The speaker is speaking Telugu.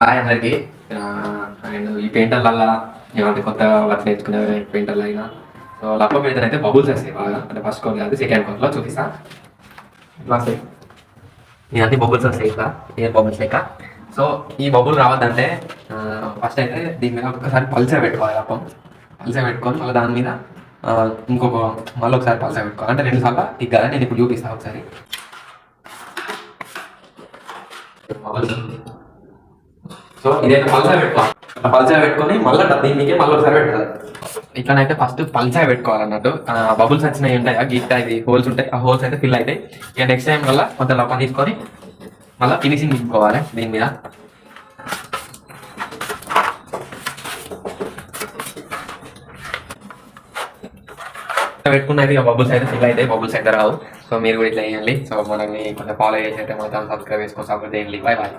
హాయ్ అందరికి. అండ్ ఈ పెయింటర్లల్లా ఏమంటే కొత్తగా వర్క్ నేర్చుకునే పెయింటర్లు అయినా సో ల్యాప్టాప్ మీద అయితే బబుల్స్ వస్తాయి బాగా. అంటే ఫస్ట్ కోర్ కాదు సెకండ్ కోర్లో చూపిస్తా. ఇట్లా వస్తాయి, ఇవన్నీ బబుల్స్ వస్తాయి ఇట్లా ఎయిర్ బబుల్స్ లెక్క. సో ఈ బబుల్ రావద్దంటే ఫస్ట్ అయితే దీని మీద ఒకసారి పల్సర్ పెట్టుకోవాలి. ల్యాప్టాప్ పల్సర్ పెట్టుకొని మళ్ళీ దాని మీద మళ్ళీ ఒకసారి పల్సర్ పెట్టుకోవాలి. అంటే 2 సార్లు ఇగ్గాలని నేను ఇప్పుడు చూపిస్తాను ఒకసారి. సో ఇదైతే పల్సర్ పెట్టుకోవాలి. పల్సర్ పెట్టుకొని మళ్ళీ దీనికి మళ్ళీ ఒకసారి పెట్టాలి. ఇట్లనైతే ఫస్ట్ పల్సర్ పెట్టుకోవాలి అన్నట్టు. బబుల్స్ వచ్చినాయి ఉంటాయి, గీత ఇది హోల్స్ ఉంటాయి, ఆ హోల్స్ అయితే ఫిల్ అవుతాయి. ఇక నెక్స్ట్ టైం వల్ల కొంత లోపల తీసుకొని మళ్ళీ ఫినిషింగ్ తీసుకోవాలి దీని మీద. పెట్టుకున్నది ఇక బబుల్స్ అయితే ఫిల్ అవుతాయి, బబుల్స్ అయితే రావు. సో మీరు కూడా ఇట్లా వేయండి. సో మనల్ని కొంచెం ఫాలో చేసి అయితే మాత్రం సబ్స్క్రైబ్ చేసుకోవాలి. సపోర్ట్ చేయండి. Bye bye.